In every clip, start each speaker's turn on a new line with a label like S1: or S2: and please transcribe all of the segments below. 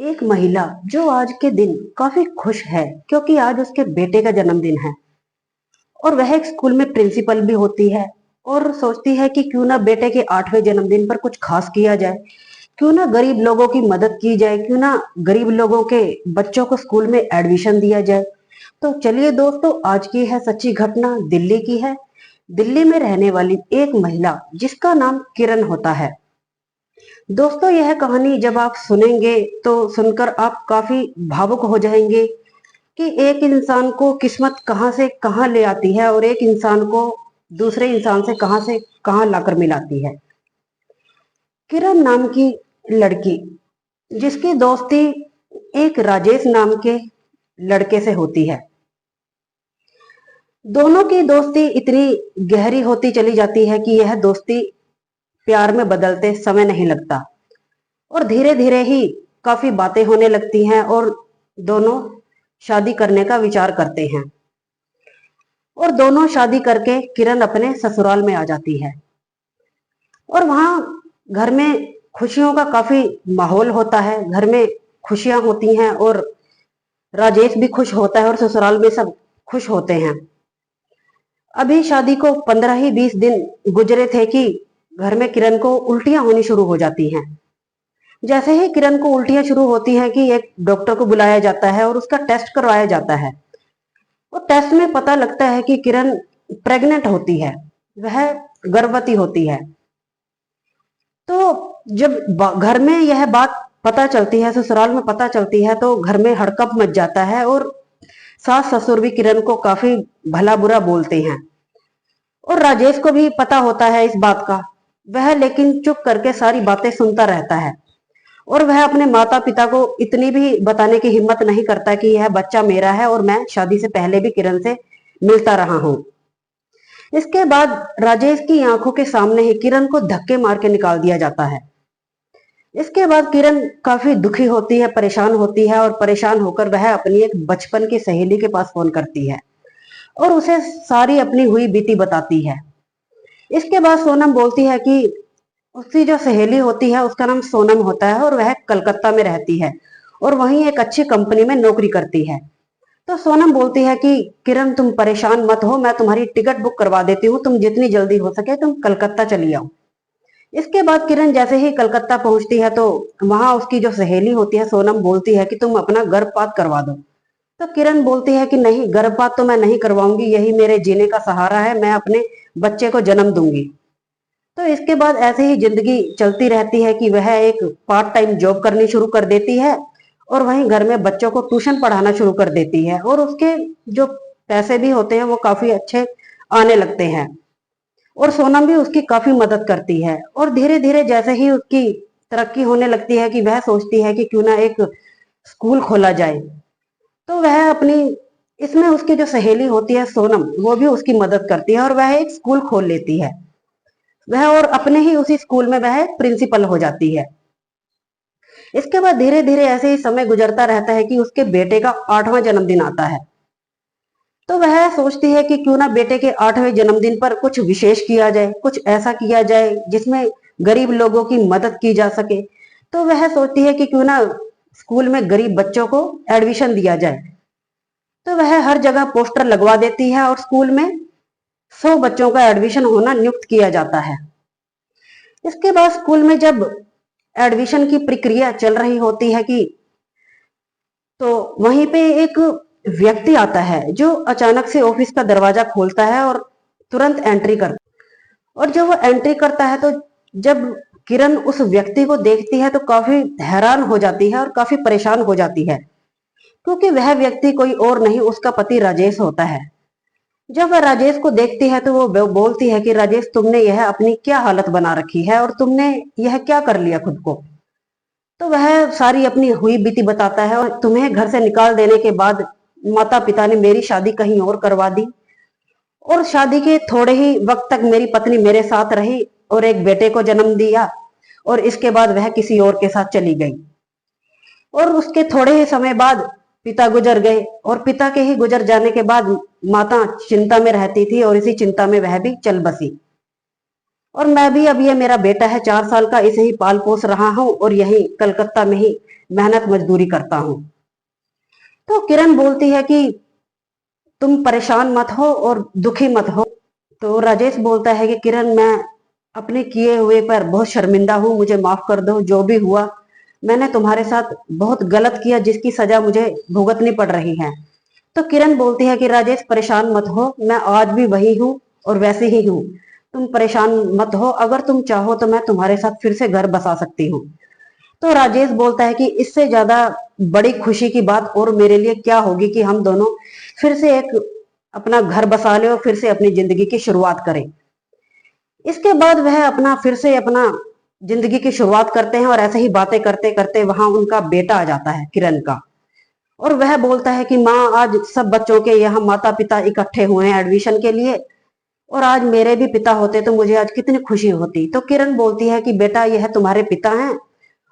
S1: एक महिला जो आज के दिन काफी खुश है क्योंकि आज उसके बेटे का जन्मदिन है और वह एक स्कूल में प्रिंसिपल भी होती है और सोचती है कि क्यों ना बेटे के 8वें जन्मदिन पर कुछ खास किया जाए। क्यों ना गरीब लोगों की मदद की जाए, क्यों ना गरीब लोगों के बच्चों को स्कूल में एडमिशन दिया जाए। तो चलिए दोस्तों, आज की है सच्ची घटना, दिल्ली की है। दिल्ली में रहने वाली एक महिला जिसका नाम किरण होता है। दोस्तों, यह कहानी जब आप सुनेंगे तो सुनकर आप काफी भावुक हो जाएंगे कि एक इंसान को किस्मत कहां से कहां ले आती है और एक इंसान को दूसरे इंसान से कहां लाकर मिलाती है। किरण नाम की लड़की जिसकी दोस्ती एक राजेश नाम के लड़के से होती है। दोनों की दोस्ती इतनी गहरी होती चली जाती है कि यह दोस्ती प्यार में बदलते समय नहीं लगता और धीरे धीरे ही काफी बातें होने लगती हैं और दोनों शादी करने का विचार करते हैं। और दोनों शादी करके किरण अपने ससुराल में आ जाती है और वहां घर में खुशियों का काफी माहौल होता है। घर में खुशियां होती हैं और राजेश भी खुश होता है और ससुराल में सब खुश होते हैं। अभी शादी को 15 ही 20 दिन गुजरे थे कि घर में किरण को उल्टियां होनी शुरू हो जाती हैं। जैसे ही किरण को उल्टियां शुरू होती हैं कि एक डॉक्टर को बुलाया जाता है और उसका टेस्ट करवाया जाता है। और टेस्ट में पता लगता है कि किरण प्रेग्नेंट होती है, वह गर्भवती होती है। तो जब घर में यह बात पता चलती है, ससुराल में पता चलती है, तो घर में हड़कंप मच जाता है और सास ससुर भी किरण को काफी भला बुरा बोलते हैं। और राजेश को भी पता होता है इस बात का, वह लेकिन चुप करके सारी बातें सुनता रहता है और वह अपने माता पिता को इतनी भी बताने की हिम्मत नहीं करता कि यह बच्चा मेरा है और मैं शादी से पहले भी किरण से मिलता रहा हूं। इसके बाद राजेश की आंखों के सामने ही किरण को धक्के मार के निकाल दिया जाता है। इसके बाद किरण काफी दुखी होती है, परेशान होती है और परेशान होकर वह अपनी एक बचपन की सहेली के पास फोन करती है और उसे सारी अपनी हुई बीती बताती है। इसके बाद सोनम बोलती है कि उसकी जो सहेली होती है उसका नाम सोनम होता है और वह कलकत्ता में रहती है और वहीं एक अच्छी कंपनी में नौकरी करती है। तो सोनम बोलती है कि किरण, तुम परेशान मत हो, मैं तुम्हारी टिकट बुक करवा देती हूँ, तुम जितनी जल्दी हो सके तुम कलकत्ता चली आओ। इसके बाद किरण जैसे ही कलकत्ता पहुंचती है तो वहां उसकी जो सहेली होती है सोनम बोलती है कि तुम अपना गर्भपात करवा दो। तो किरण बोलती है कि नहीं, गर्भपात तो मैं नहीं करवाऊंगी, यही मेरे जीने का सहारा है, मैं अपने बच्चे को जन्म दूंगी। तो इसके बाद ऐसे ही जिंदगी चलती रहती है कि वह एक पार्ट टाइम जॉब करनी शुरू कर देती है और वहीं घर में बच्चों को ट्यूशन पढ़ाना शुरू कर देती है और उसके जो पैसे भी होते हैं वो काफी अच्छे आने लगते हैं और सोनम भी उसकी काफी मदद करती है। और धीरे धीरे जैसे ही उसकी तरक्की होने लगती है कि वह सोचती है कि क्यों ना एक स्कूल खोला जाए। तो वह अपनी इसमें उसकी जो सहेली होती है सोनम, वो भी उसकी मदद करती है और वह एक स्कूल खोल लेती है वह, और अपने ही उसी स्कूल में वह प्रिंसिपल हो जाती है। इसके बाद धीरे धीरे ऐसे ही समय गुजरता रहता है कि उसके बेटे का 8वां जन्मदिन आता है। तो वह सोचती है कि क्यों ना बेटे के 8वें जन्मदिन पर कुछ विशेष किया जाए, कुछ ऐसा किया जाए जिसमें गरीब लोगों की मदद की जा सके। तो वह सोचती है कि क्यों ना स्कूल में गरीब बच्चों को एडमिशन दिया जाए। तो वह हर जगह पोस्टर लगवा देती है और स्कूल में 100 बच्चों का एडमिशन होना नियुक्त किया जाता है। इसके बाद स्कूल में जब एडमिशन की प्रक्रिया चल रही होती है कि तो वहीं पे एक व्यक्ति आता है जो अचानक से ऑफिस का दरवाजा खोलता है और तुरंत एंट्री करता है। और जब वो एंट्री करता है तो जब किरण उस व्यक्ति को देखती है तो काफी हैरान हो जाती है और काफी परेशान हो जाती है क्योंकि वह व्यक्ति कोई और नहीं, उसका पति राजेश होता है। जब वह राजेश को देखती है तो वो बोलती है कि राजेश, तुमने यह अपनी क्या हालत बना रखी है और तुमने यह क्या कर लिया खुद को। तो वह सारी अपनी हुई बीती बताता है और तुम्हें घर से निकाल देने के बाद माता पिता ने मेरी शादी कहीं और करवा दी और शादी के थोड़े ही वक्त तक मेरी पत्नी मेरे साथ रही और एक बेटे को जन्म दिया और इसके बाद वह किसी और के साथ चली गई। और उसके थोड़े ही समय बाद पिता गुजर गए और पिता के ही गुजर जाने के बाद माता चिंता में रहती थी और इसी चिंता में वह भी चल बसी। और मैं भी, अब ये मेरा बेटा है 4 साल का, इसे ही पाल पोस रहा हूँ और यही कलकत्ता में ही मेहनत मजदूरी करता हूँ। तो किरण बोलती है कि तुम परेशान मत हो और दुखी मत हो। तो राजेश बोलता है कि किरण, मैं अपने किए हुए पर बहुत शर्मिंदा हूँ, मुझे माफ कर दो। जो भी हुआ मैंने तुम्हारे साथ बहुत गलत किया, जिसकी सजा मुझे भुगतनी पड़ रही है। तो किरण बोलती है कि राजेश परेशान मत हो, मैं आज भी वही हूँ और वैसे ही हूँ। तुम परेशान मत हो, अगर तुम चाहो तो मैं तुम्हारे साथ फिर से घर बसा सकती हूँ। तो राजेश बोलता है कि इससे ज्यादा बड़ी खुशी की बात और मेरे लिए क्या होगी कि हम दोनों फिर से एक अपना घर बसा ले और फिर से अपनी जिंदगी की शुरुआत करें। इसके बाद वह अपना फिर से अपना जिंदगी की शुरुआत करते हैं और ऐसे ही बातें करते करते वहां उनका बेटा आ जाता है किरण का। और वह बोलता है कि माँ, आज सब बच्चों के यहाँ माता पिता इकट्ठे हुए हैं एडमिशन के लिए, और आज मेरे भी पिता होते तो मुझे आज कितनी खुशी होती। तो किरण बोलती है कि बेटा, यह तुम्हारे पिता हैं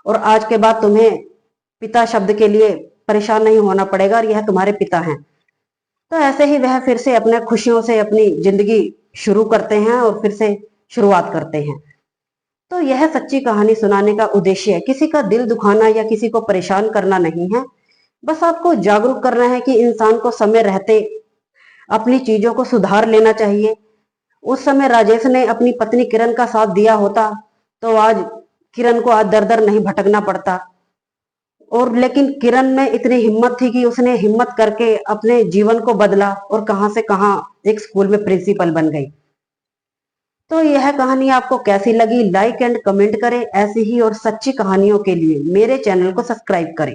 S1: और आज के बाद तुम्हें पिता शब्द के लिए परेशान नहीं होना पड़ेगा, और यह तुम्हारे पिता हैं। तो ऐसे ही वह फिर से अपने खुशियों से अपनी जिंदगी शुरू करते हैं और फिर से शुरुआत करते हैं। तो यह सच्ची कहानी सुनाने का उद्देश्य है किसी का दिल दुखाना या किसी को परेशान करना नहीं है। बस आपको जागरूक करना है कि इंसान को समय रहते अपनी चीजों को सुधार लेना चाहिए। उस समय राजेश ने अपनी पत्नी किरण का साथ दिया होता तो आज किरण को आज दर दर नहीं भटकना पड़ता। और लेकिन किरण में इतनी हिम्मत थी कि उसने हिम्मत करके अपने जीवन को बदला और कहां से कहां एक स्कूल में प्रिंसिपल बन गई। तो यह कहानी आपको कैसी लगी, लाइक एंड कमेंट करें। ऐसी ही और सच्ची कहानियों के लिए मेरे चैनल को सब्सक्राइब करें।